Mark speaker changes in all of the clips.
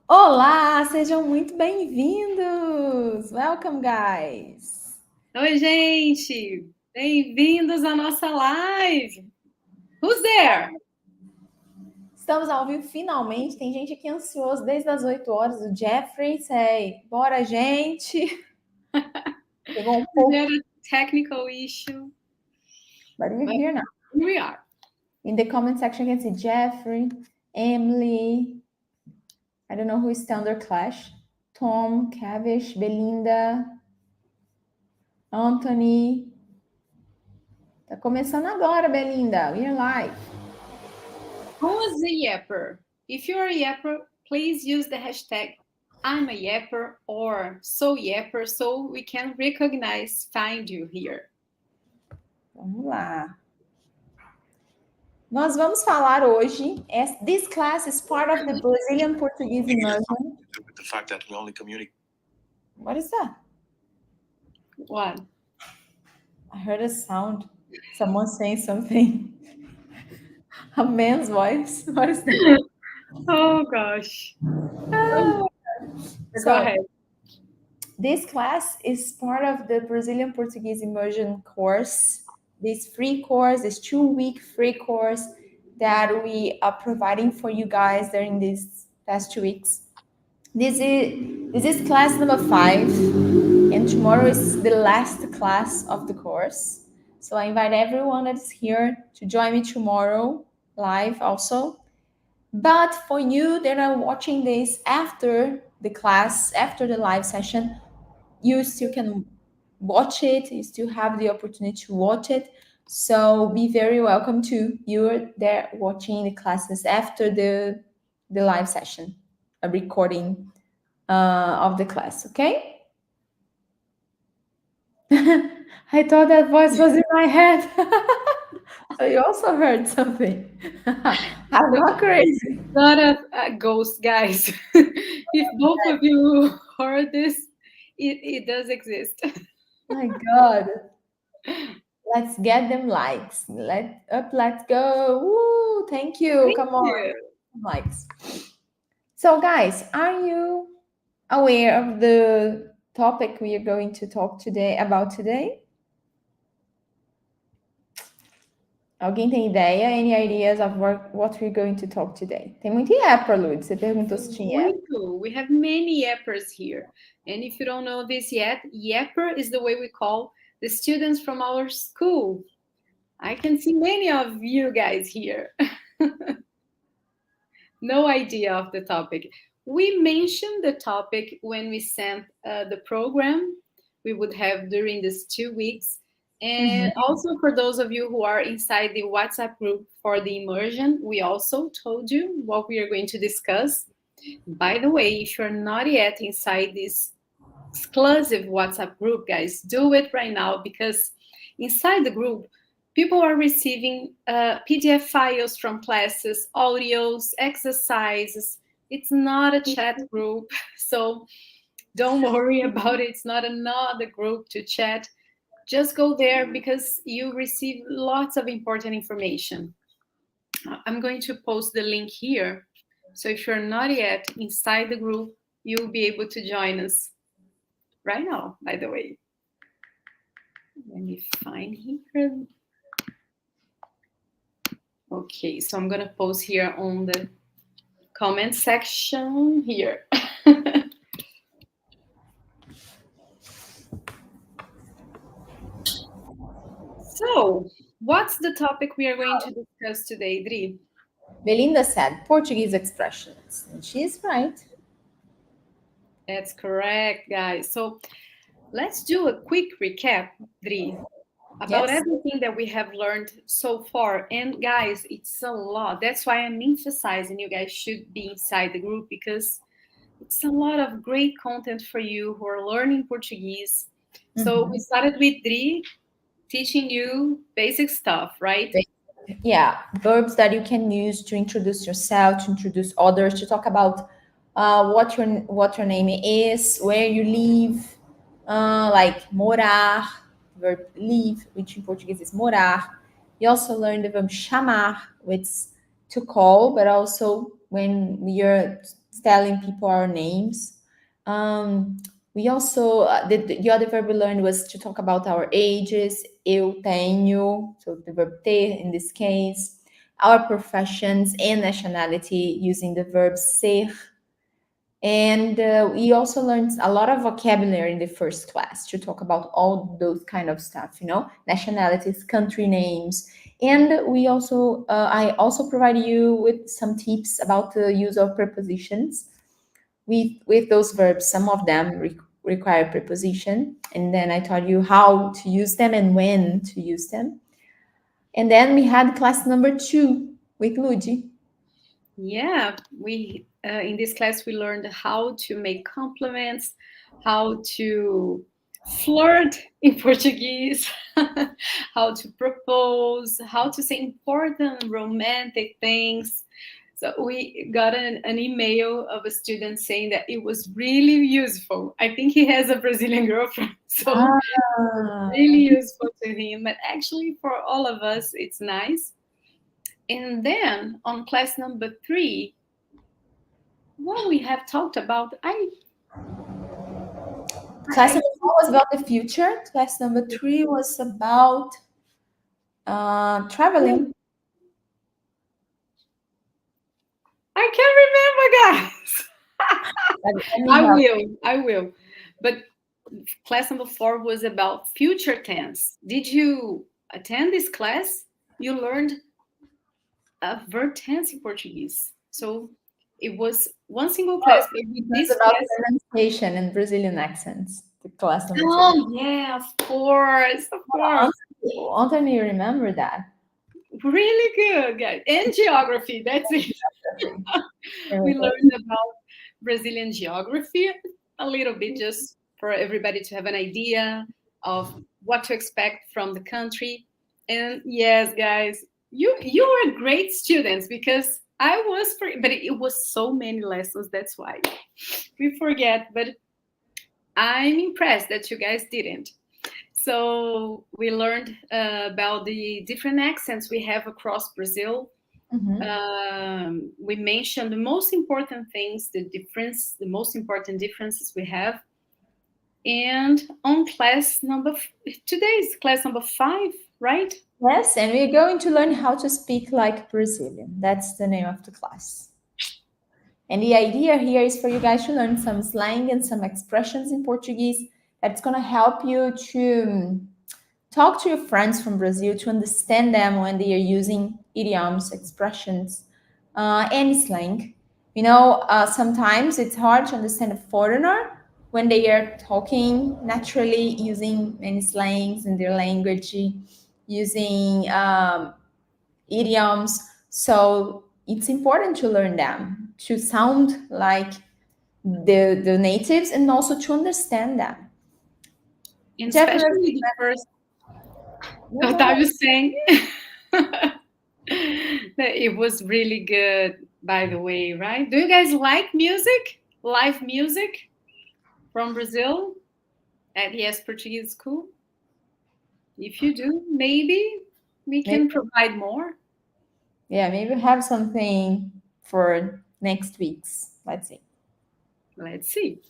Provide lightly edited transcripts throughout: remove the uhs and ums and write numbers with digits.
Speaker 1: Olá, sejam muito bem-vindos! Welcome, guys!
Speaker 2: Oi, gente! Bem-vindos à nossa live! Who's there?
Speaker 1: Estamos ao vivo finalmente. Tem gente aqui ansioso desde as 8 horas. O Jeffrey, sei. Bora, gente! Pegou um
Speaker 2: We
Speaker 1: pouco.
Speaker 2: had a technical issue,
Speaker 1: But we're
Speaker 2: but
Speaker 1: here now.
Speaker 2: here we are.
Speaker 1: In the comment section, you can see Jeffrey, Emily, I don't know who is Thunder Clash, Tom, Cavish, Belinda, Anthony. Tá começando agora, Belinda. We're live.
Speaker 2: Who is a yapper? If you're a yapper, please use the hashtag I'm a yapper or so yapper so we can find you here.
Speaker 1: Vamos lá. Nós vamos falar hoje. This class is part of the Brazilian Portuguese Immersion.
Speaker 3: With the fact that we only communicate.
Speaker 1: What is that?
Speaker 2: What?
Speaker 1: I heard a sound. Someone saying something. A man's voice. What is that?
Speaker 2: Oh, gosh.
Speaker 1: Go
Speaker 2: ahead.
Speaker 1: This class is part of the Brazilian Portuguese Immersion course. This free course, this 2-week free course that we are providing for you guys during these past 2 weeks. This is class number 5, and tomorrow is the last class of the course. So I invite everyone that's here to join me tomorrow live also. But for you that are watching this after the class, after the live session, you still can watch it. You still have the opportunity to watch it. So be very welcome to you there watching the classes after the live session, a recording of the class, okay? I thought that voice was in my head. So you also heard something. I'm not crazy.
Speaker 2: Not a ghost, guys. If both of you heard this, it does exist.
Speaker 1: My God. Let's get them likes. Let's go. Woo, thank you. Come on. Likes. So guys, are you aware of the topic we are going to talk about today? Alguém tem ideia? Any ideas of what we're going to talk today? Tem muito yapper, Lud. Você perguntou se tinha
Speaker 2: yapper. We have many yappers here. And if you don't know this yet, yapper is the way we call the students from our school. I can see many of you guys here. No idea of the topic. We mentioned the topic when we sent the program we would have during these 2 weeks. And also for those of you who are inside the WhatsApp group for the immersion, we also told you what we are going to discuss. By the way, if you're not yet inside this exclusive WhatsApp group, guys, do it right now, because inside the group, people are receiving PDF files from classes, audios, exercises. It's not a chat group, so don't worry about it. It's not another group to chat. Just go there because you receive lots of important information. I'm going to post the link here. So if you're not yet inside the group, you'll be able to join us right now, by the way. Let me find here. Okay, so I'm going to post here on the comment section here. So, what's the topic we are going to discuss today, Dri?
Speaker 1: Belinda said Portuguese expressions, and she's right.
Speaker 2: That's correct, guys. So let's do a quick recap, Dri, about everything that we have learned so far. And guys, it's a lot. That's why I'm emphasizing you guys should be inside the group, because it's a lot of great content for you who are learning Portuguese. So we started with Dri teaching you basic stuff, right?
Speaker 1: Yeah, verbs that you can use to introduce yourself, to introduce others, to talk about what your name is, where you live, like morar, verb live, which in Portuguese is morar. You also learned the verb chamar, which is to call, but also when you're telling people our names. Um, we also, the other verb we learned was to talk about our ages, eu tenho, so the verb ter in this case, our professions and nationality using the verb ser. And we also learned a lot of vocabulary in the first class to talk about all those kind of stuff, nationalities, country names. And I also provide you with some tips about the use of prepositions with those verbs. Some of them require preposition. And then I taught you how to use them and when to use them. And then we had class number 2 with Ludi.
Speaker 2: Yeah, we in this class we learned how to make compliments, how to flirt in Portuguese, how to propose, how to say important romantic things. So we got an email of a student saying that it was really useful. I think he has a Brazilian girlfriend, so
Speaker 1: Ah.
Speaker 2: really useful to him. But actually, for all of us, it's nice. And then on class number 3, what we have talked about,
Speaker 1: Class
Speaker 2: I,
Speaker 1: number 4 was about the future. Class number 3 was about traveling.
Speaker 2: I can't remember, guys.
Speaker 1: Let me help.
Speaker 2: I will. But class number 4 was about future tense. Did you attend this class? You learned a verb tense in Portuguese. So it was one single class, but with
Speaker 1: It's
Speaker 2: this
Speaker 1: about
Speaker 2: class.
Speaker 1: pronunciation and Brazilian accents. The class number 3.
Speaker 2: Oh yeah, of course, of course.
Speaker 1: Anthony, you remember that?
Speaker 2: Really good, guys. And geography, that's it.
Speaker 1: There we
Speaker 2: We
Speaker 1: go.
Speaker 2: learned about Brazilian geography a little bit, just for everybody to have an idea of what to expect from the country. And yes, guys, you are great students, because I was, but it was so many lessons. That's why we forget. But I'm impressed that you guys didn't. So we learned about the different accents we have across Brazil. We mentioned the most important things, the most important differences we have. And on today is class number 5, right?
Speaker 1: Yes, and we're going to learn how to speak like Brazilian. That's the name of the class. And the idea here is for you guys to learn some slang and some expressions in Portuguese that's going to help you to talk to your friends from Brazil, to understand them when they are using idioms, expressions, and slang. Sometimes it's hard to understand a foreigner when they are talking naturally, using many slangs in their language, using idioms. So it's important to learn them, to sound like the natives, and also to understand them.
Speaker 2: And
Speaker 1: Definitely.
Speaker 2: especially the first, what I was saying. It was really good, by the way, right? Do you guys like music? Live music from Brazil at Yes Portuguese School? If you do, maybe we can provide more.
Speaker 1: Yeah, maybe have something for next week's. Let's see.
Speaker 2: Let's see.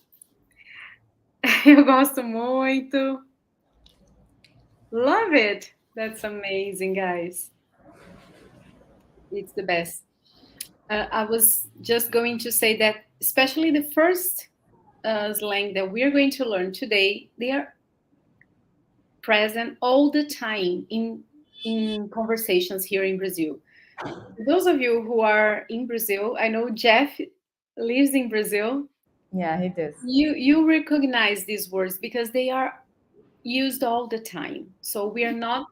Speaker 2: Eu gosto muito. Love it. That's amazing, guys. It's the best. I was just going to say that, especially the first slang that we're going to learn today, they are present all the time in conversations here in Brazil. For those of you who are in Brazil, I know Jeff lives in Brazil.
Speaker 1: Yeah, he does.
Speaker 2: You recognize these words because they are used all the time. So we are not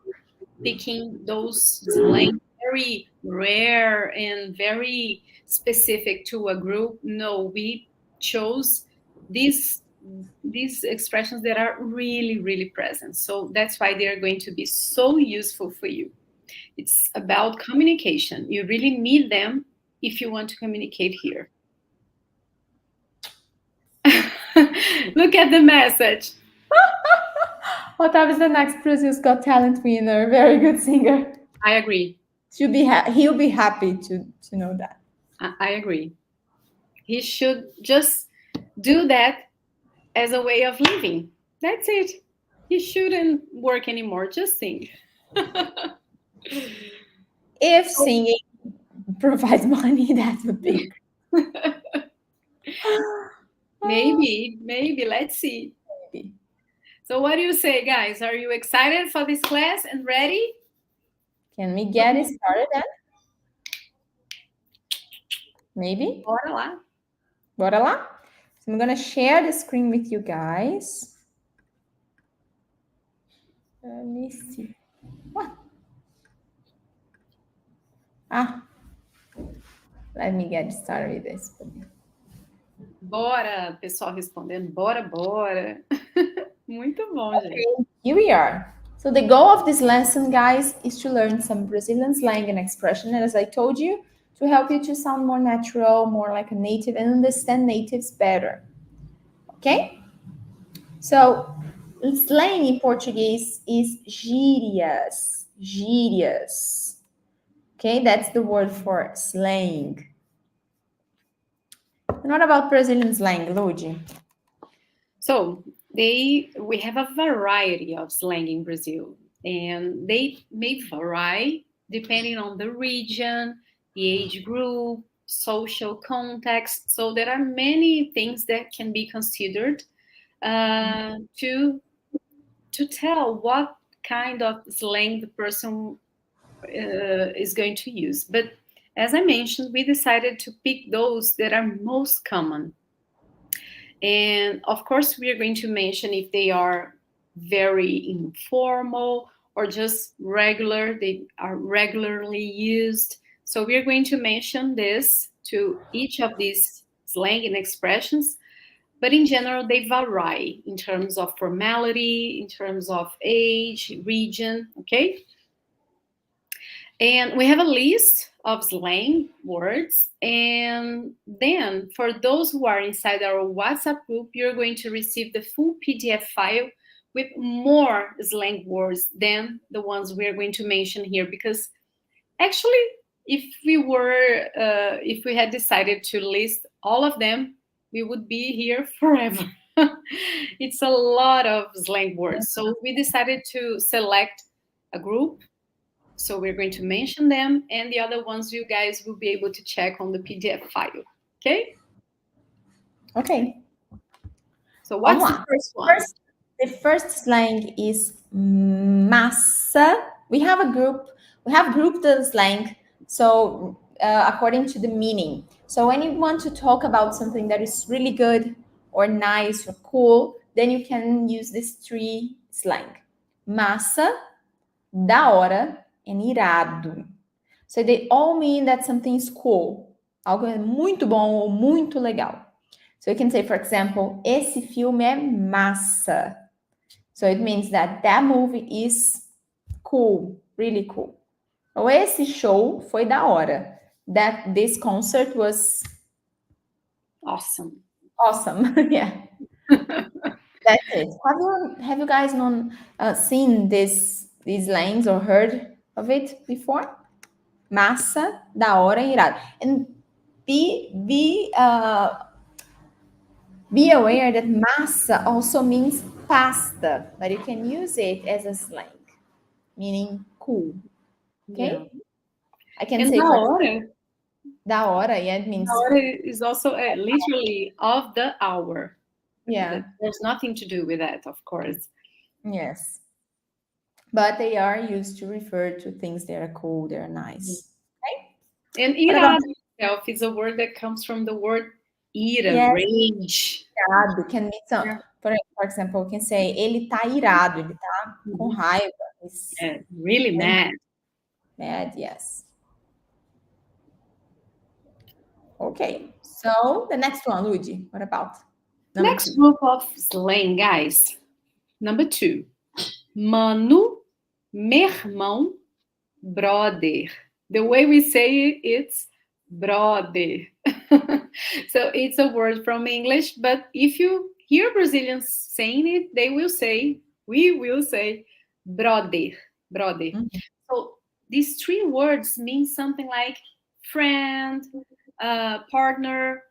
Speaker 2: picking those slang very rare and very specific to a group. No, we chose these expressions that are really, really present. So that's why they are going to be so useful for you. It's about communication. You really need them if you want to communicate here. Look at the message.
Speaker 1: Otávio is the next Brazil's Got Talent winner. Very good singer.
Speaker 2: I agree.
Speaker 1: He'll be happy to know that.
Speaker 2: I agree. He should just do that as a way of living. That's it. He shouldn't work anymore. Just sing.
Speaker 1: If singing provides money, that would be
Speaker 2: Maybe. Let's see.
Speaker 1: maybe.
Speaker 2: So, what do you say, guys? Are you excited for this class and ready?
Speaker 1: Can we get it started then? Maybe?
Speaker 2: Bora lá.
Speaker 1: Bora lá? So I'm gonna share the screen with you guys. Let me see. What? Let me get started with this.
Speaker 2: Bora, pessoal respondendo, bora. Muito bom, gente.
Speaker 1: Okay, here we are. So the goal of this lesson, guys, is to learn some Brazilian slang and expression. And as I told you, to help you to sound more natural, more like a native, and understand natives better. Okay? So slang in Portuguese is gírias. Gírias. Okay, that's the word for slang. And what about Brazilian slang, Ludi?
Speaker 2: So we have a variety of slang in Brazil, and they may vary depending on the region, the age group, social context. So there are many things that can be considered to tell what kind of slang the person is going to use. But as I mentioned, we decided to pick those that are most common. And of course, we are going to mention if they are very informal or just regular, they are regularly used. So we are going to mention this to each of these slang and expressions, but in general, they vary in terms of formality, in terms of age, region, okay? And we have a list of slang words. And then for those who are inside our WhatsApp group, you're going to receive the full PDF file with more slang words than the ones we're going to mention here. Because actually, if we had decided to list all of them, we would be here forever. It's a lot of slang words. So we decided to select a group. So we're going to mention them, and the other ones you guys will be able to check on the PDF file. Okay?
Speaker 1: Okay.
Speaker 2: So what's the first one?
Speaker 1: The first slang is massa. We have grouped the slang, so according to the meaning. So when you want to talk about something that is really good or nice or cool, then you can use these three slang. Massa, da hora, and irado. So they all mean that something is cool. Algo é muito bom ou muito legal. So you can say, for example, esse filme é massa. So it means that movie is cool, really cool. Ou esse show foi da hora. That this concert was
Speaker 2: awesome.
Speaker 1: Yeah. That's it. Have you guys seen these lines or heard of it before? Massa, da hora, irado. And be aware that massa also means pasta, but you can use it as a slang, meaning cool. Okay?
Speaker 2: Yeah.
Speaker 1: I can
Speaker 2: and
Speaker 1: say
Speaker 2: da hora.
Speaker 1: Da hora, yeah, it means.
Speaker 2: Da hora is also literally of the hour.
Speaker 1: Yeah.
Speaker 2: There's nothing to do with that, of course.
Speaker 1: Yes. But they are used to refer to things that are cool, they're nice. Okay?
Speaker 2: And irado itself is a word that comes from the word ira,
Speaker 1: yes.
Speaker 2: Rage.
Speaker 1: Irado can mean some. Yeah. For example, you can say ele tá irado, ele tá com raiva.
Speaker 2: Yeah, really mad.
Speaker 1: Mad, yes. Okay, so the next one, Ludi, what about?
Speaker 2: Next group of slang, guys. Number 2. Mano, meu irmão, brother. The way we say it, it's brother. So it's a word from English, but if you hear Brazilians saying it, we will say brother. Mm-hmm. So these 3 words mean something like friend, partner.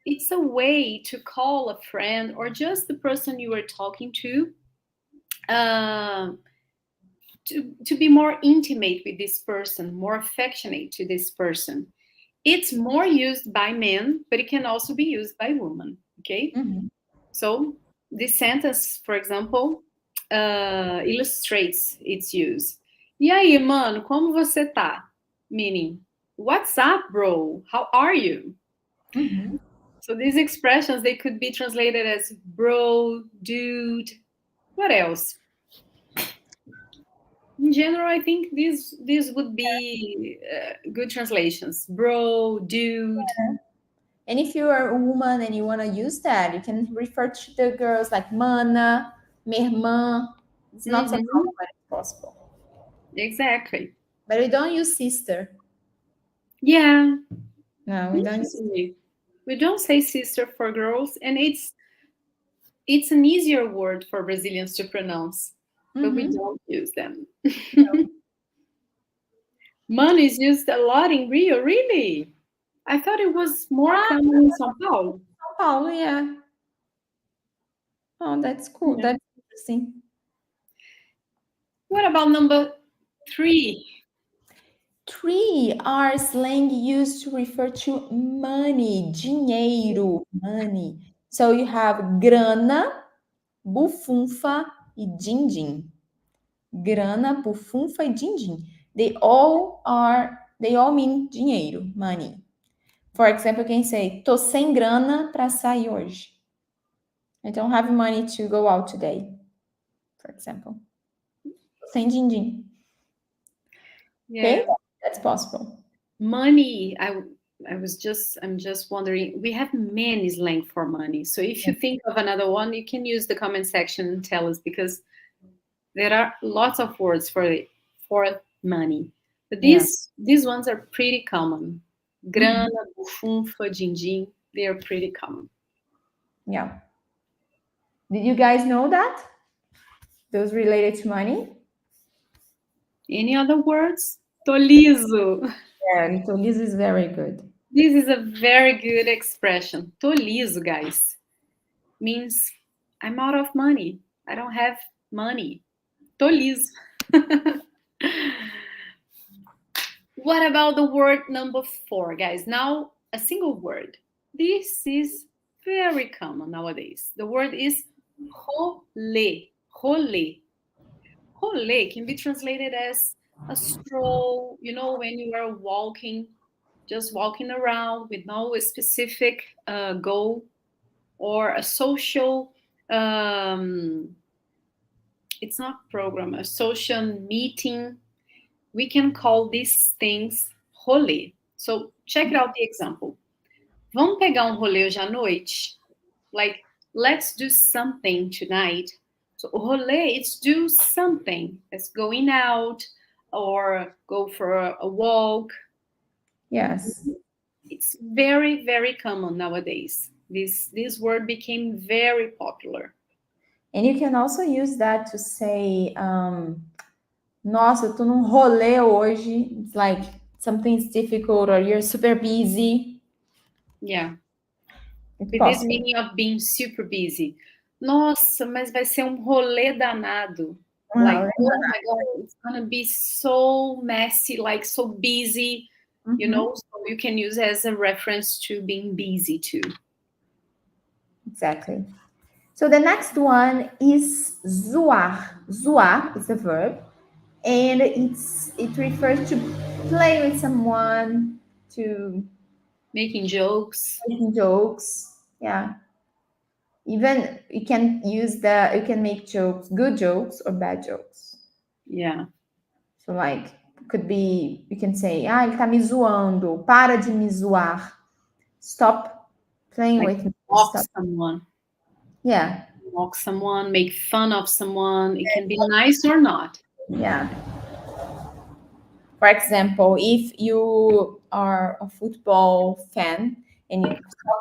Speaker 2: it's a way to call a friend or just the person you are talking um, to be more intimate with this person, more affectionate to this person. It's more used by men, but it can also be used by women. Okay,
Speaker 1: Mhm.
Speaker 2: so this sentence, for example, illustrates its use. E aí, mano, como você tá? Meaning, what's up, bro? How are you?
Speaker 1: Mhm.
Speaker 2: So these expressions, they could be translated as bro, dude. What else? In general, I think these would be good translations. Bro, dude.
Speaker 1: And if you are a woman and you want to use that, you can refer to the girls like mana, minha irmã. It's not so
Speaker 2: Mhm.
Speaker 1: common, but it's possible.
Speaker 2: Exactly.
Speaker 1: But we don't use sister.
Speaker 2: Yeah.
Speaker 1: No, we don't use.
Speaker 2: Interestingly, we don't say sister for girls, and it's an easier word for Brazilians to pronounce, but we
Speaker 1: Mhm.
Speaker 2: don't use them. Man is used a lot in Rio, really. I thought it was more
Speaker 1: Ah,
Speaker 2: common in São Paulo.
Speaker 1: São Paulo, yeah. Oh, that's cool.
Speaker 2: Yeah.
Speaker 1: That's interesting.
Speaker 2: What about number 3?
Speaker 1: Three are slang used to refer to money, dinheiro, money. So you have grana, bufunfa e din-din. Grana, bufunfa e din-din. They all mean dinheiro, money. For example, you can say, tô sem grana para sair hoje. I don't have money to go out today, for example. Sem din-din. Okay,
Speaker 2: Yeah.
Speaker 1: that's possible.
Speaker 2: Money. I'm just wondering. We have many slang for money. So if you think of another one, you can use the comment section and tell us because there are lots of words for money. But
Speaker 1: Yeah,
Speaker 2: these ones are pretty common.
Speaker 1: mhm,
Speaker 2: Grana, bufunfa, din-din, they are pretty common.
Speaker 1: yeah. Did you guys know that? Those related to money?
Speaker 2: Any other words? Tolizo.
Speaker 1: Yeah, Litolizo is very good.
Speaker 2: This is a very good expression. Tolizo, guys, means I'm out of money. I don't have money. Tolizo. What about the word number 4, guys? Now, a single word. This is very common nowadays. The word is rolê. Rolê. Rolê can be translated as a stroll, when you are walking, just walking around with no specific goal, or a social, it's not program, a social meeting. We can call these things rolê. So check it out the example. Vamos pegar rolê hoje à noite? Like, let's do something tonight. So rolê, it's do something. It's going out or go for a walk.
Speaker 1: Yes.
Speaker 2: It's very, very common nowadays. This word became very popular.
Speaker 1: And you can also use that to say, nossa, eu tô num rolê hoje. It's like something's difficult or you're super busy.
Speaker 2: Yeah.
Speaker 1: It's
Speaker 2: With this
Speaker 1: possible.
Speaker 2: meaning of being super busy. Nossa, mas vai ser rolê danado. Like,
Speaker 1: Wow.
Speaker 2: oh my God, it's gonna be so messy, like so busy,
Speaker 1: Mhm.
Speaker 2: so you can use as a reference to being busy too.
Speaker 1: Exactly. So the next one is zoar. Zoar is a verb, and it refers to play with someone, to
Speaker 2: Making jokes.
Speaker 1: making jokes. Yeah. Even you can make jokes, good jokes or bad jokes.
Speaker 2: Yeah.
Speaker 1: So like could be you can say, ah, ele tá me zoando, para de me zoar. Stop playing
Speaker 2: Like
Speaker 1: with me.
Speaker 2: mock
Speaker 1: Stop.
Speaker 2: someone.
Speaker 1: Yeah.
Speaker 2: Mock someone, make fun of someone. It can be nice or not.
Speaker 1: Yeah. For example, if you are a football fan and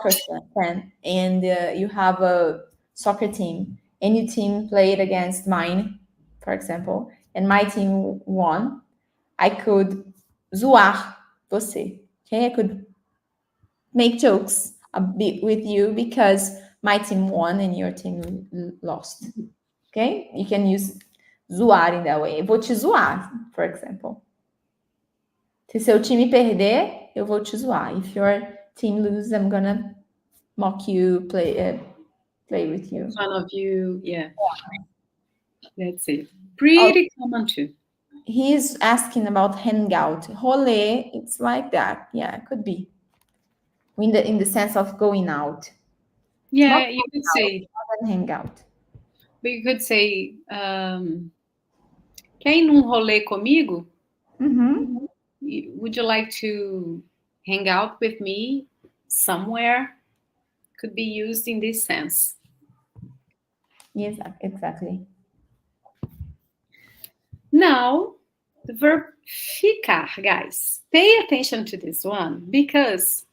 Speaker 1: soccer fan, and you have a soccer team, and your team played against mine, for example, and my team won, I could zoar você. Okay, I could make jokes a bit with you because my team won and your team lost. Okay? You can use zoar in that way. Eu vou te zoar, for example. Se seu time perder, eu vou te zoar. If your team loses, I'm gonna mock you, play with you.
Speaker 2: One of you, yeah. That's it. Pretty common too.
Speaker 1: He's asking about hangout. Rolê, it's like that. Yeah, it could be. In the sense of going out.
Speaker 2: Yeah,
Speaker 1: Not
Speaker 2: you could say,
Speaker 1: hangout.
Speaker 2: but you could say, quer ir num rolê comigo?
Speaker 1: Mm-hmm.
Speaker 2: Would you like to hang out with me somewhere? Could be used in this sense.
Speaker 1: Yes, exactly.
Speaker 2: Now, the verb ficar, guys. Pay attention to this one because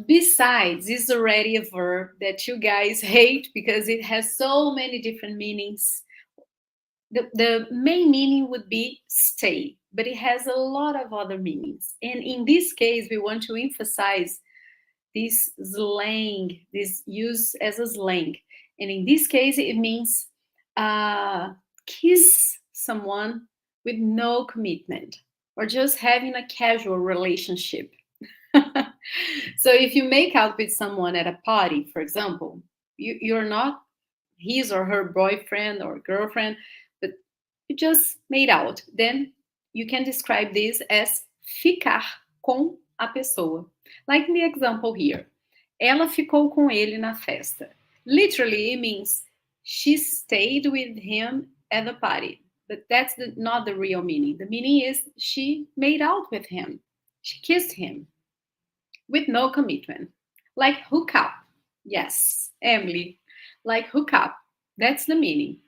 Speaker 2: besides is already a verb that you guys hate because it has so many different meanings. The main meaning would be stay, but it has a lot of other meanings. And in this case, we want to emphasize this slang, this use as a slang. And in this case, it means kiss someone with no commitment or just having a casual relationship. So if you make out with someone at a party, for example, you're not his or her boyfriend or girlfriend, but you just made out, then you can describe this as ficar com a pessoa. Like in the example here. Ela ficou com ele na festa. Literally, it means she stayed with him at the party. But that's not the real meaning. The meaning is she made out with him. She kissed him with no commitment. Like hook up. Yes, Emily. Like hook up. That's the meaning.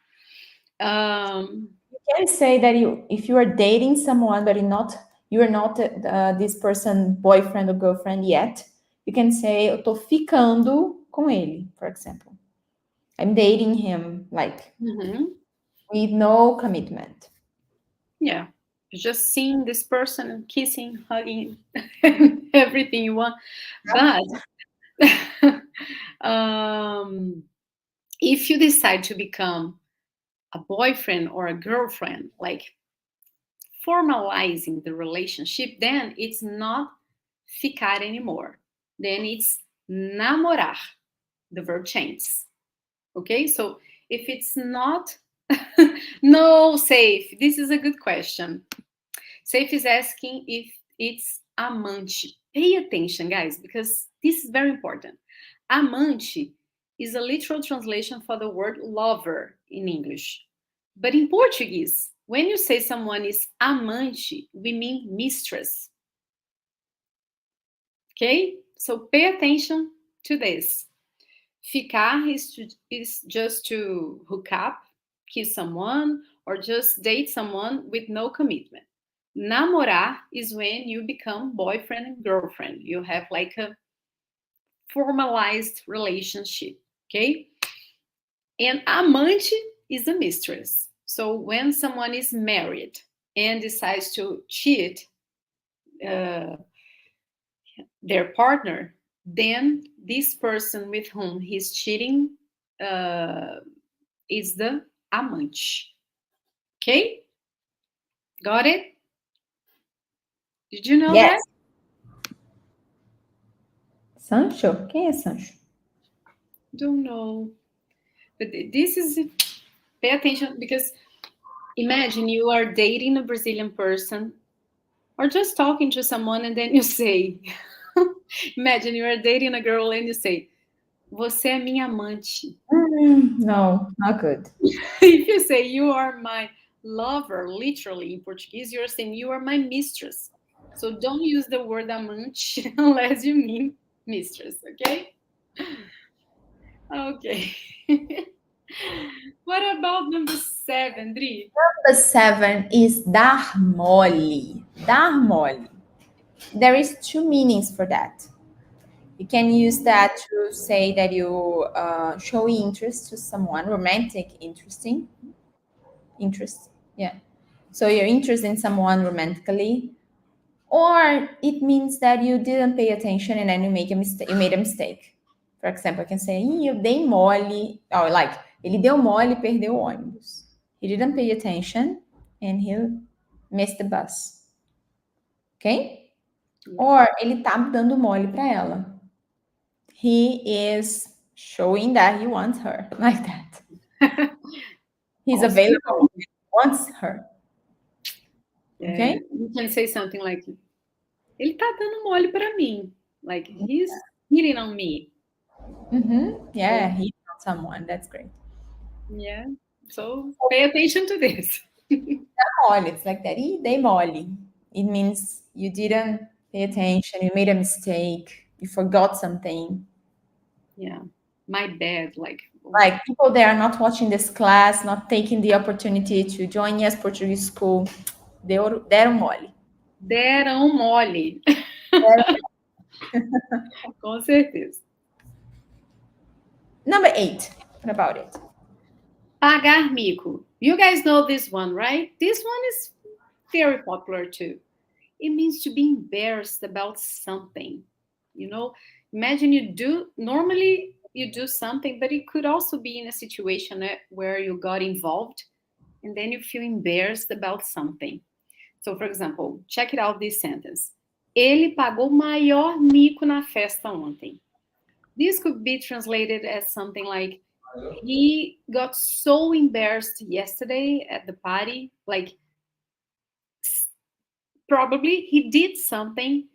Speaker 1: You can say that if you are dating someone but you are not this person boyfriend or girlfriend yet, you can say eu tô ficando com ele, for example. I'm dating him, like with no commitment.
Speaker 2: Yeah, just seeing this person, kissing, hugging, everything you want. But if you decide to become a boyfriend or a girlfriend, like formalizing the relationship, then it's not ficar anymore. Then it's namorar. The verb changes. Okay, so if it's not, no, Safe, this is a good question. Safe is asking if it's amante. Pay attention, guys, because this is very important. Amante is a literal translation for the word lover in English. But in Portuguese, when you say someone is amante, we mean mistress. Okay? So pay attention to this. Ficar is just to hook up, kiss someone, or just date someone with no commitment. Namorar is when you become boyfriend and girlfriend. You have like a formalized relationship, okay? And amante is a mistress. So when someone is married and decides to cheat their partner, then this person with whom he's cheating is the amante. Okay? Got it? Did you know that?
Speaker 1: Sancho? Quem é Sancho?
Speaker 2: Don't know. But this is, pay attention, because imagine you are dating a Brazilian person or just talking to someone and then you say, imagine you are dating a girl and you say, você é minha amante.
Speaker 1: No, not good.
Speaker 2: If you say you are my lover, literally in Portuguese, you're saying you are my mistress. So don't use the word amante unless you mean mistress, okay? Okay. What about number 7, Dri?
Speaker 1: Number 7 is dar mole. Dar mole. There is 2 meanings for that. You can use that to say that you show interest to someone, romantic interest. Yeah. So you're interested in someone romantically, Or it means that you didn't pay attention and then you make a mistake. You made a mistake. For example, I can say, eu dei mole. Or like, ele deu mole e perdeu o ônibus. He didn't pay attention and he missed the bus. Ok? Or ele tá dando mole para ela. He is showing that he wants her. Like that. He's
Speaker 2: Also,
Speaker 1: available. He wants her.
Speaker 2: Okay? You can say something like, ele tá dando mole para mim. Like, he's hitting on me.
Speaker 1: Yeah, he found someone. That's great.
Speaker 2: Yeah. So pay attention to this.
Speaker 1: Mole, it's like that. Ih, dei mole. It means you didn't pay attention. You made a mistake. You forgot something.
Speaker 2: Yeah. My bad. Like
Speaker 1: People that are not watching this class, not taking the opportunity to join Yes Portuguese School, deram mole.
Speaker 2: Deram mole. Com certeza.
Speaker 1: Number 8. What about it?
Speaker 2: Pagar mico. You guys know this one, right? This one is very popular too. It means to be embarrassed about something. You know, imagine normally you do something, but it could also be in a situation where you got involved and then you feel embarrassed about something. So, for example, check it out this sentence. Ele pagou o maior mico na festa ontem. This could be translated as something like, he got so embarrassed yesterday at the party, like probably he did something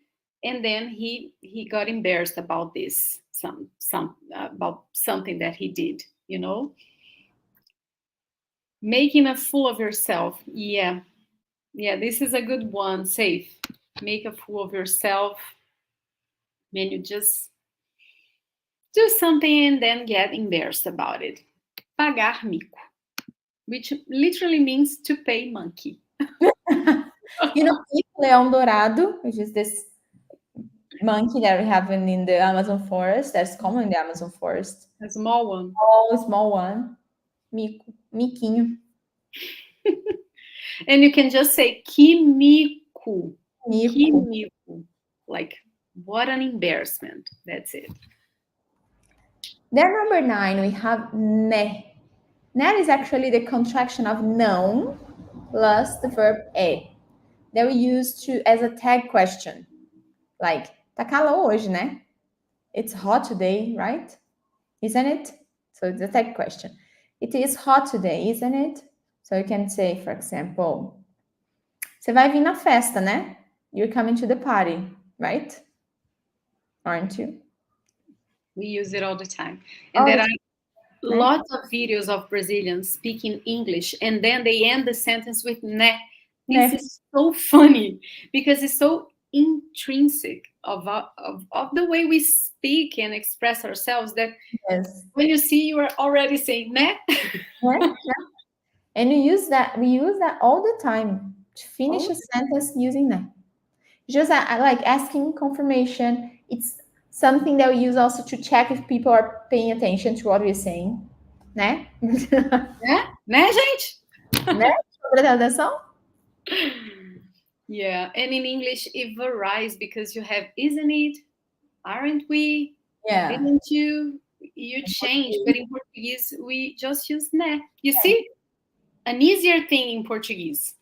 Speaker 2: and then he got embarrassed about this, about something that he did, you know? Making a fool of yourself. Yeah, this is a good one. Safe. Make a fool of yourself when you just do something and then get embarrassed about it. Pagar mico, which literally means to pay monkey.
Speaker 1: You know, Leão Dourado, which is this monkey that we have in the Amazon forest, that's common in the Amazon forest.
Speaker 2: A small one.
Speaker 1: Oh, small one. Mico. Miquinho.
Speaker 2: And you can just say que mico.
Speaker 1: Mico.
Speaker 2: Que mico. Like, what an embarrassment. That's it.
Speaker 1: Then number 9, we have né. Né is actually the contraction of não plus the verb é that we use as a tag question. Like, tá calor hoje, né? It's hot today, right? Isn't it? So it's a tag question. It is hot today, isn't it? So you can say, for example, você vai vir na festa, né? You're coming to the party, right? Aren't you?
Speaker 2: We use it all the time. And there are lots of videos of Brazilians speaking English and then they end the sentence with né. This is so funny because it's so intrinsic of the way we speak and express ourselves that when you see, you are already saying né.
Speaker 1: And we use that all the time to finish a sentence using né. Just like asking confirmation. It's something that we use also to check if people are paying attention to what we're saying. Né?
Speaker 2: Né, gente?
Speaker 1: Né? Atenção?
Speaker 2: Yeah, and in English it varies because you have isn't it, aren't we, didn't you change, but in Portuguese we just use né. You see, an easier thing in Portuguese.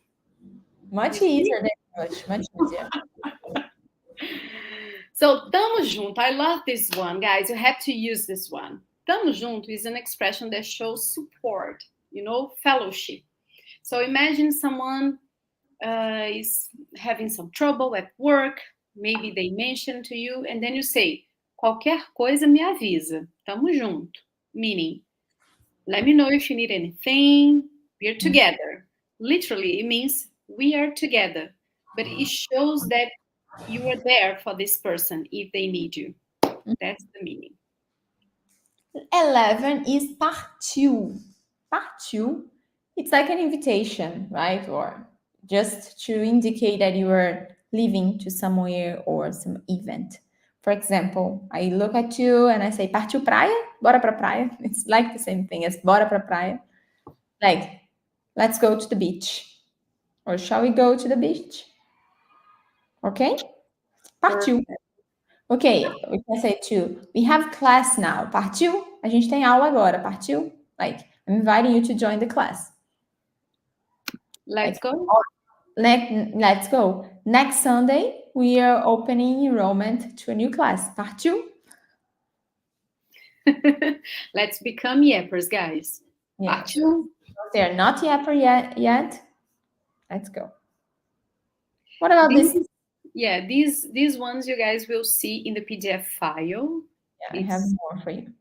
Speaker 1: Much easier than English, much easier.
Speaker 2: So, tamo junto. I love this one, guys. You have to use this one. Tamo junto is an expression that shows support, fellowship. So imagine someone is having some trouble at work. Maybe they mention to you, and then you say, qualquer coisa me avisa. Tamo junto. Meaning, let me know if you need anything. We're together. Literally, it means we are together. But it shows that you are there for this person if they need you. That's the meaning.
Speaker 1: 11 is partiu. Partiu, it's like an invitation, right? Or just to indicate that you are leaving to somewhere or some event. For example, I look at you and I say, partiu praia? Bora pra praia. It's like the same thing as bora pra praia. Like, let's go to the beach. Or shall we go to the beach? Okay? Partiu. Ok, we can say too. We have class now. Partiu? A gente tem aula agora. Partiu? Like, I'm inviting you to join the class.
Speaker 2: Let's
Speaker 1: Like,
Speaker 2: go.
Speaker 1: let's go. Next Sunday, we are opening enrollment to a new class. Partiu?
Speaker 2: Let's become yappers, guys.
Speaker 1: Yeah.
Speaker 2: Partiu.
Speaker 1: They're not yapper yet. Let's go. What about this?
Speaker 2: Yeah, these ones you guys will see in the PDF file.
Speaker 1: Yeah, I have more for you.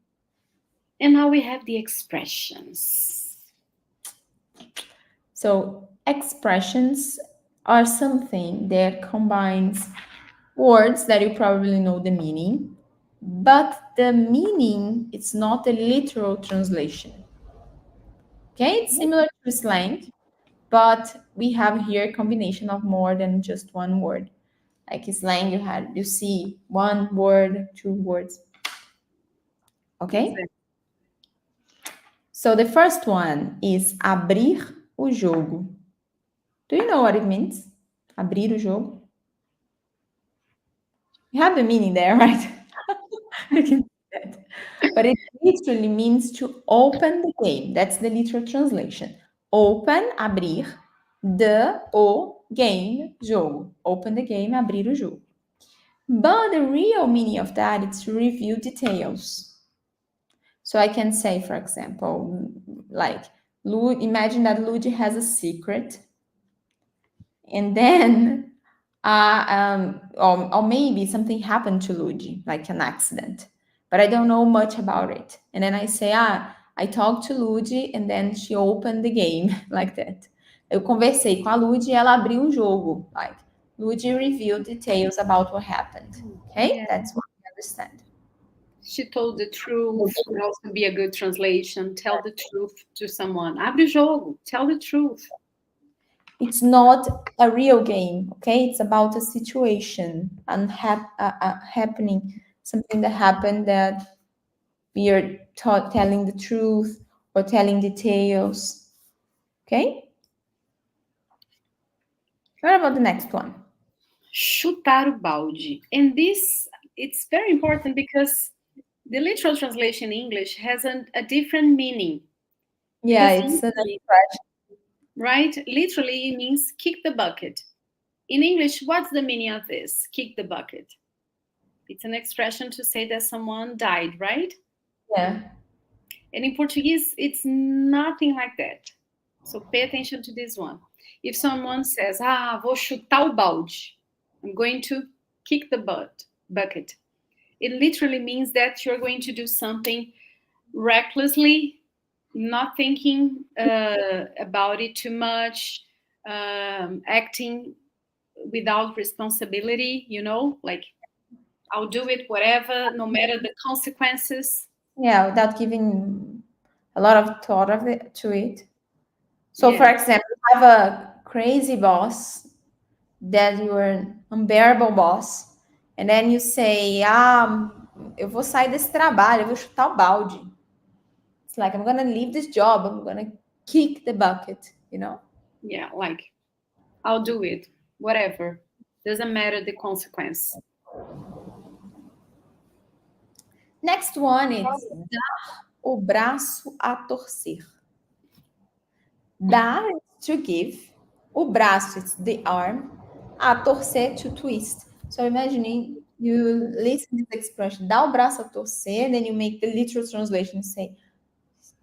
Speaker 2: And now we have the expressions.
Speaker 1: So expressions are something that combines words that you probably know the meaning, but the meaning it's not a literal translation. Okay, it's similar to slang, but we have here a combination of more than just one word. Like slang, you see one word, two words. Okay?
Speaker 2: Exactly.
Speaker 1: So the first one is abrir o jogo. Do you know what it means? Abrir o jogo. You have the meaning there, right? You can see that. But it literally means to open the game. That's the literal translation. Open, abrir, o game, jogo. Open the game, abrir o jogo. But the real meaning of that is to reveal details. So I can say, for example, like, imagine that Ludi has a secret, and then, or maybe something happened to Ludi, like an accident, but I don't know much about it. And then I say, I talked to Ludi, and then she opened the game, like that. Eu conversei com a Ludi e ela abriu o jogo. Like, Ludi revealed details about what happened. Okay,
Speaker 2: Yeah.
Speaker 1: that's what I understand.
Speaker 2: She told the truth. Would also be a good translation. Tell the truth to someone. Abre o jogo. Tell the truth.
Speaker 1: It's not a real game, okay? It's about a situation and happening, something that happened that we are telling the truth or telling details, okay? What about the next one?
Speaker 2: Chutar o balde. And this, it's very important because the literal translation in English has a different meaning.
Speaker 1: Yeah,
Speaker 2: Because
Speaker 1: it's an
Speaker 2: literally,
Speaker 1: expression.
Speaker 2: right? Literally, it means kick the bucket. In English, what's the meaning of this? Kick the bucket. It's an expression to say that someone died, right?
Speaker 1: Yeah.
Speaker 2: And in Portuguese, it's nothing like that. So pay attention to this one. If someone says, vou chutar o balde, I'm going to kick the bucket. It literally means that you're going to do something recklessly, not thinking about it too much, acting without responsibility, like I'll do it whatever, no matter the consequences.
Speaker 1: Yeah, without giving a lot of thought to it. So, for
Speaker 2: Yeah.
Speaker 1: example, you have a crazy boss that you are an unbearable boss, and then you say, eu vou sair desse trabalho, eu vou chutar o balde. It's like, I'm gonna leave this job, I'm gonna kick the bucket,
Speaker 2: Yeah, like I'll do it, whatever. Doesn't matter the consequence.
Speaker 1: Next one is dar o braço a torcer. Dar is to give, o braço is the arm, a torcer to twist. So imagine you listen to the expression, dar o braço a torcer, then you make the literal translation, say,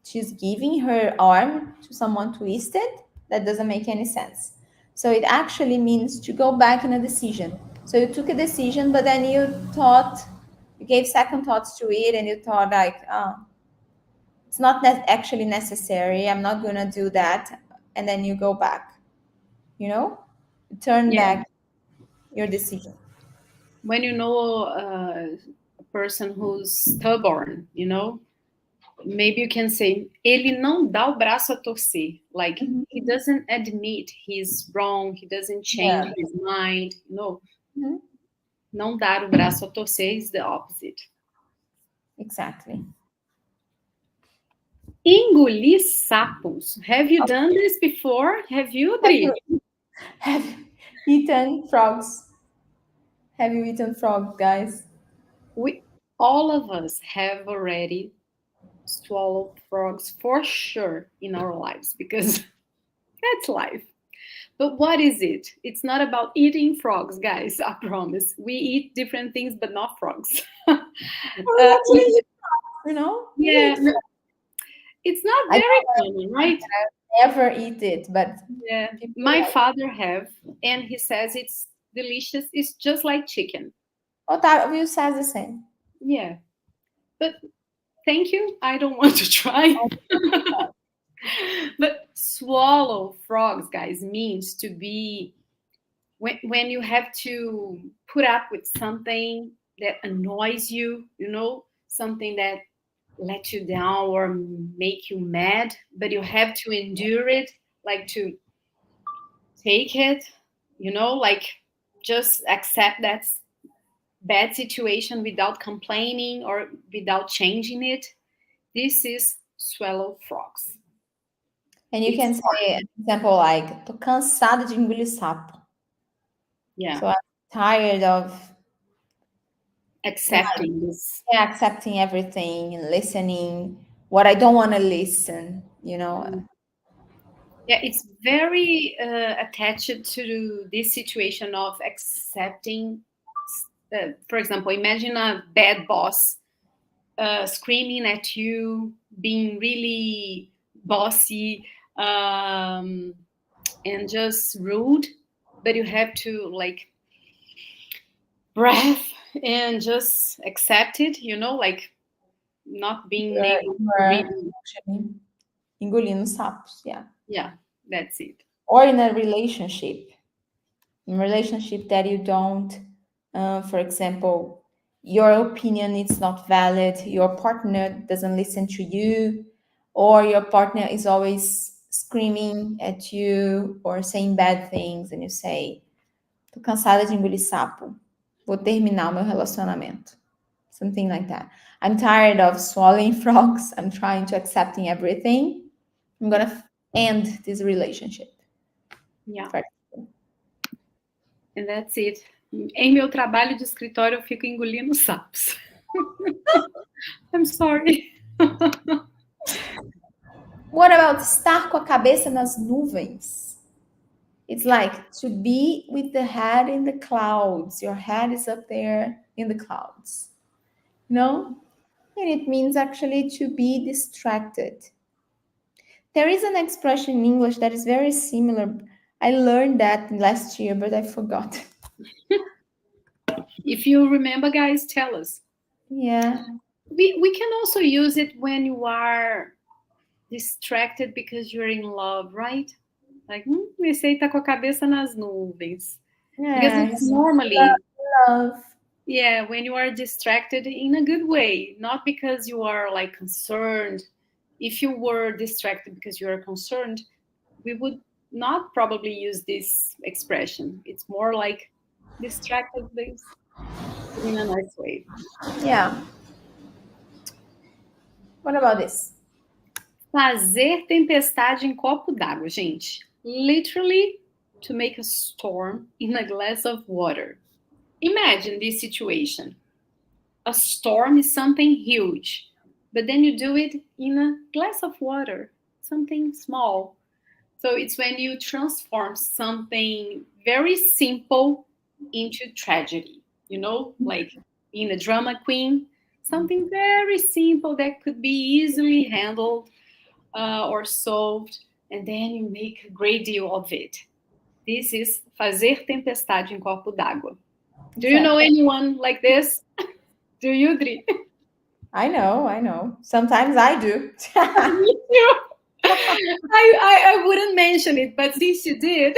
Speaker 1: she's giving her arm to someone twisted. That doesn't make any sense. So it actually means to go back in a decision. So you took a decision, but then you gave second thoughts to it, and you thought like, it's not actually necessary. I'm not going to do that. And then you go back, turn back your decision.
Speaker 2: When you know a person who's stubborn, maybe you can say, ele não dá o braço a torcer. Like, he doesn't admit he's wrong, he doesn't change his mind. No. Não dar o braço a torcer is the opposite.
Speaker 1: Exactly.
Speaker 2: Engolir sapos. Have you done this before? Have you, Adri?
Speaker 1: Have you eaten frogs? Have you eaten frog, guys?
Speaker 2: We all of us have already swallowed frogs for sure in our lives because that's life. But what is it? It's not about eating frogs, guys. I promise. We eat different things, but not frogs.
Speaker 1: We
Speaker 2: uh,
Speaker 1: actually eat, you know, we
Speaker 2: yeah,
Speaker 1: eat.
Speaker 2: no, it's not
Speaker 1: I
Speaker 2: very common, right?
Speaker 1: never eat it, but
Speaker 2: Yeah,
Speaker 1: people
Speaker 2: my
Speaker 1: like.
Speaker 2: father have, and he says it's delicious. It's just like chicken.
Speaker 1: Otávio says the same.
Speaker 2: Yeah, but thank you. I don't want to try. But swallow frogs, guys, means to be when you have to put up with something that annoys you, something that let you down or make you mad, but you have to endure it, like to take it, like just accept that bad situation without complaining or without changing it. This is swallow frogs.
Speaker 1: And you
Speaker 2: It's
Speaker 1: can say an example like, tô cansada de engolir sapo.
Speaker 2: yeah,
Speaker 1: So I'm tired of like
Speaker 2: accepting this.
Speaker 1: accepting everything and listening what I don't want to listen, you know.
Speaker 2: Yeah, it's very attached to this situation of accepting. For example, imagine a bad boss screaming at you, being really bossy and just rude, but you have to like breath and just accept it, like not being able to
Speaker 1: You're
Speaker 2: really.
Speaker 1: actually engolindo sapos, yeah.
Speaker 2: Yeah, that's it.
Speaker 1: Or in a relationship that you don't, for example, your opinion is not valid, your partner doesn't listen to you, or your partner is always screaming at you or saying bad things, and you say, tô cansada de engolir sapo, vou terminar o meu relacionamento. Something like that. I'm tired of swallowing frogs. I'm trying to accepting everything. I'm gonna end this relationship.
Speaker 2: Yeah,
Speaker 1: For
Speaker 2: and that's it. Em meu trabalho de escritório, eu fico engolindo sapos. I'm sorry.
Speaker 1: What about estar com a cabeça nas nuvens? It's like to be with the head in the clouds. Your head is up there in the clouds. No? And it means actually to be distracted. There is an expression in English that is very similar. I learned that last year, but I forgot.
Speaker 2: If you remember, guys, tell us.
Speaker 1: Yeah.
Speaker 2: We can also use it when you are distracted because you're in love, right? Like, comecei a tá com a cabeça nas nuvens. Because
Speaker 1: Yeah.
Speaker 2: it's normally,
Speaker 1: Love.
Speaker 2: yeah, when you are distracted in a good way, not because you are like concerned. If you were distracted because you are concerned, we would not probably use this expression. It's more like distracted things in a nice way.
Speaker 1: Yeah. What about this?
Speaker 2: Fazer tempestade em copo d'água, gente. Literally to make a storm in a glass of water. Imagine this situation. A storm is something huge, but then you do it in a glass of water, something small. So it's when you transform something very simple into tragedy, like in a drama queen, something very simple that could be easily handled or solved, and then you make a great deal of it. This is fazer tempestade em copo d'água. Do you know
Speaker 1: Exactly.
Speaker 2: anyone like this? Do you, Dri?
Speaker 1: I know. Sometimes I do.
Speaker 2: Me too. I wouldn't mention it, but since you did,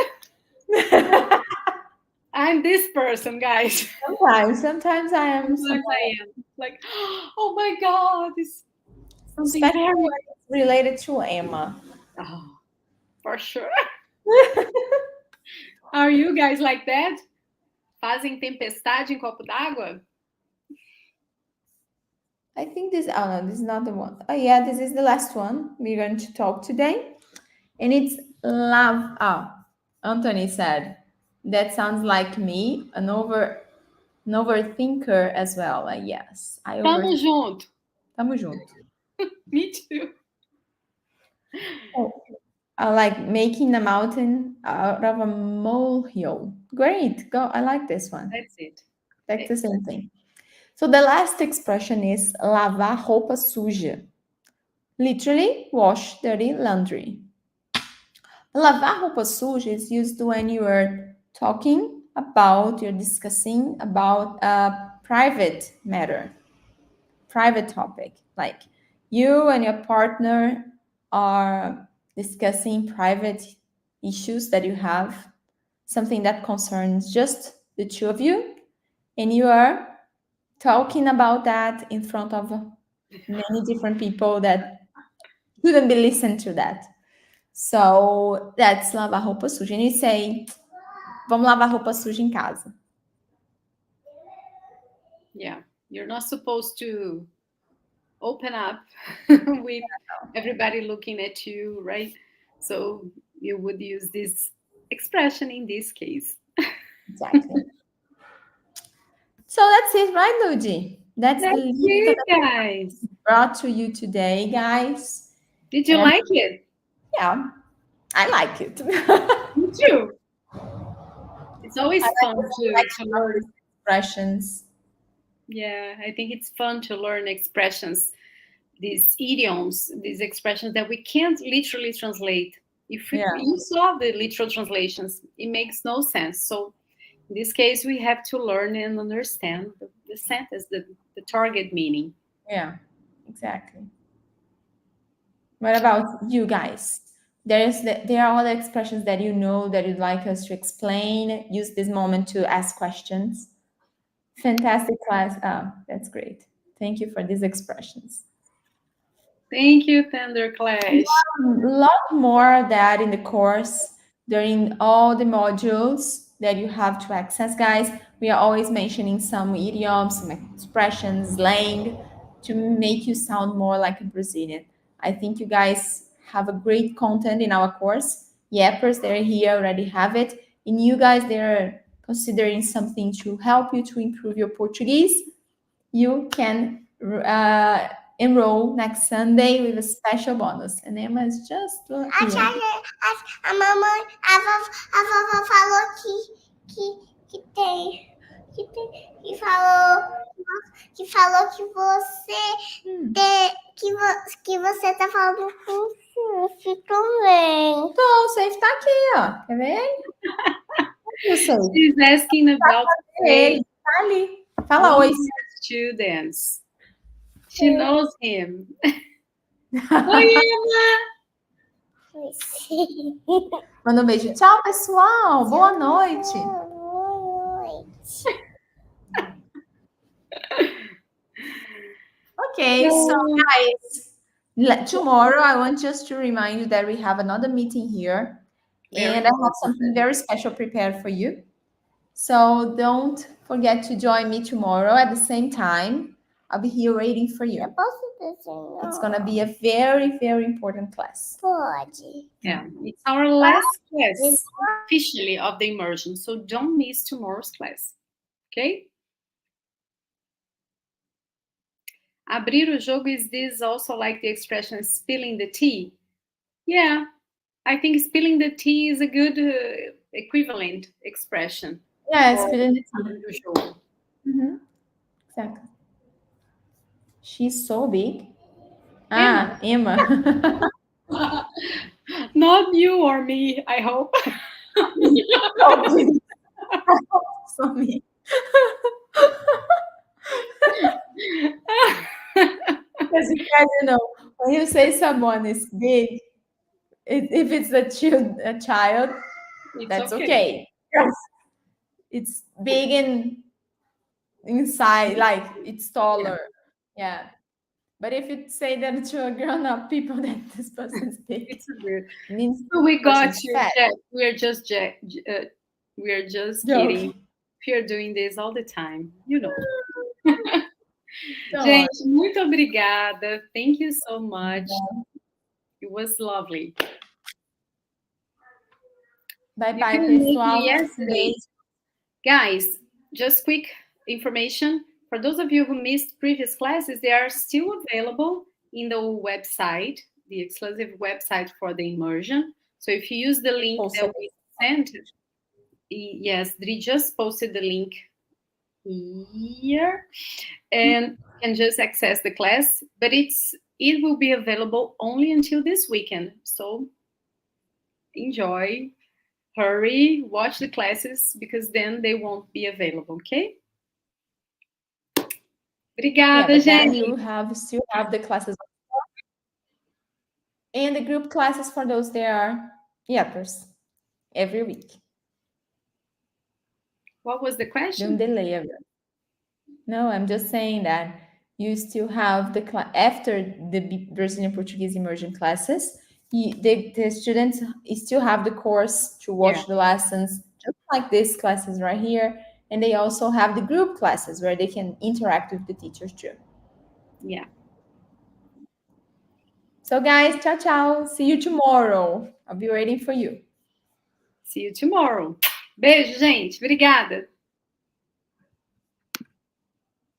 Speaker 2: I'm this person, guys.
Speaker 1: Sometimes I am
Speaker 2: Sometimes I am like, oh my god, it's something
Speaker 1: especially
Speaker 2: very.
Speaker 1: when it's related to Emma.
Speaker 2: Oh, for sure. Are you guys like that? Fazem tempestade em copo d'água?
Speaker 1: I think this, oh no, this is not the one. Oh yeah, this is the last one we're going to talk today. And it's love. Oh, Anthony said, that sounds like me, an over An overthinker as well. Yes, I
Speaker 2: Tamo
Speaker 1: overthink.
Speaker 2: junto.
Speaker 1: Tamo junto.
Speaker 2: Me too.
Speaker 1: Oh, I like making a mountain out of a molehill. Great. Go. I like this one.
Speaker 2: That's it.
Speaker 1: That's the same thing. So the last expression is lavar roupa suja. Literally, wash dirty laundry. Lavar roupa suja is used when you are talking about, you're discussing about a private matter, private topic. Like you and your partner are discussing private issues that you have, something that concerns just the two of you, and you are talking about that in front of many different people that couldn't be listened to that. So that's lavar roupa suja. And you say, vamos lavar roupa suja em casa.
Speaker 2: Yeah. You're not supposed to open up with everybody looking at you, right? So you would use this expression in this case.
Speaker 1: Exactly. So that's it, right, Ludi? That's the
Speaker 2: That's
Speaker 1: list that
Speaker 2: it, guys.
Speaker 1: I brought to you today, guys.
Speaker 2: Did you
Speaker 1: And
Speaker 2: like it?
Speaker 1: yeah, I like it.
Speaker 2: Me too. It's
Speaker 1: I
Speaker 2: always
Speaker 1: like
Speaker 2: fun
Speaker 1: the
Speaker 2: to
Speaker 1: selection of
Speaker 2: learn.
Speaker 1: these expressions.
Speaker 2: Yeah, I think it's fun to learn expressions, these idioms, these expressions that we can't literally translate. If
Speaker 1: Yeah,
Speaker 2: you saw the literal translations, it makes no sense. So in this case, we have to learn and understand the sentence, the target meaning.
Speaker 1: yeah, exactly. What about you guys? There are other expressions that you know that you'd like us to explain. Use this moment to ask questions. Fantastic class. That's great. Thank you for these expressions.
Speaker 2: Thank you, Thunder Clash.
Speaker 1: A lot more of that in the course during all the modules that you have to access, guys. We are always mentioning some idioms, some expressions, slang to make you sound more like a Brazilian. I think you guys have a great content in our course. Yappers, they're here, already have it. And you guys, they're considering something to help you to improve your Portuguese. You can enroll next Sunday with a special bonus. And Emma is just here.
Speaker 4: A mamãe, a vovó falou que falou que você que você tá falando com o Sufi também.
Speaker 1: Então, o Safe tá aqui, ó. Quer ver? Cadê o Safe?
Speaker 2: She's asking about
Speaker 1: Ele tá ali. Fala oi.
Speaker 2: students. She knows him. Oi, Emma!
Speaker 1: Manda um beijo. Tchau, pessoal. Boa noite.
Speaker 4: Boa noite.
Speaker 1: Okay, so guys, tomorrow I want just to remind you that we have another meeting here. And I have something very special prepared for you. So don't forget to join me tomorrow at the same time. I'll be here waiting for you. It's going to be a very, very important class.
Speaker 4: Pode.
Speaker 2: Yeah, it's our last class officially of the immersion, so don't miss tomorrow's class. Okay? Abrir o jogo, is this also like the expression spilling the tea? Yeah, I think spilling the tea is a good equivalent expression.
Speaker 1: Yeah, spilling the tea.
Speaker 2: Abrir o jogo.
Speaker 1: Mm-hmm. Exactly. She's so big. Emma.
Speaker 2: Not you or me, I hope.
Speaker 1: So me. Because you guys, when you say someone is big, if it's a child, that's okay. Yes. It's big and inside, like it's taller. Yeah. But if you say that to a grown-up people that this person's big,
Speaker 2: It's weird.
Speaker 1: Means
Speaker 2: So we got
Speaker 1: person's
Speaker 2: you,
Speaker 1: fat.
Speaker 2: Jack. We're just kidding. We're doing this all the time, you know. Gente, muito obrigada. Thank you so much. It was lovely.
Speaker 1: Bye
Speaker 2: You
Speaker 1: bye,
Speaker 2: couldn't make
Speaker 1: pessoal.
Speaker 2: it yesterday. Guys, just quick information for those of you who missed previous classes, they are still available in the website, the exclusive website for the immersion. So if you use the link
Speaker 1: Also,
Speaker 2: that we sent, yes, Dri just posted the link here, and you can just access the class, but it will be available only until this weekend. So enjoy, hurry, watch the classes, because then they won't be available, okay?
Speaker 1: yeah,
Speaker 2: Obrigada,
Speaker 1: but then
Speaker 2: gente.
Speaker 1: you still have the classes and the group classes for those that are yappers every week.
Speaker 2: What was the
Speaker 1: Don't
Speaker 2: question?
Speaker 1: delay it. No, I'm just saying that you still have the after the Brazilian Portuguese immersion classes, the students still have the course to watch the lessons, just like these classes right here. And they also have the group classes where they can interact with the teachers too.
Speaker 2: Yeah.
Speaker 1: So guys, ciao, ciao. See you tomorrow. I'll be waiting for you.
Speaker 2: See you tomorrow. Beijo, gente. Obrigada.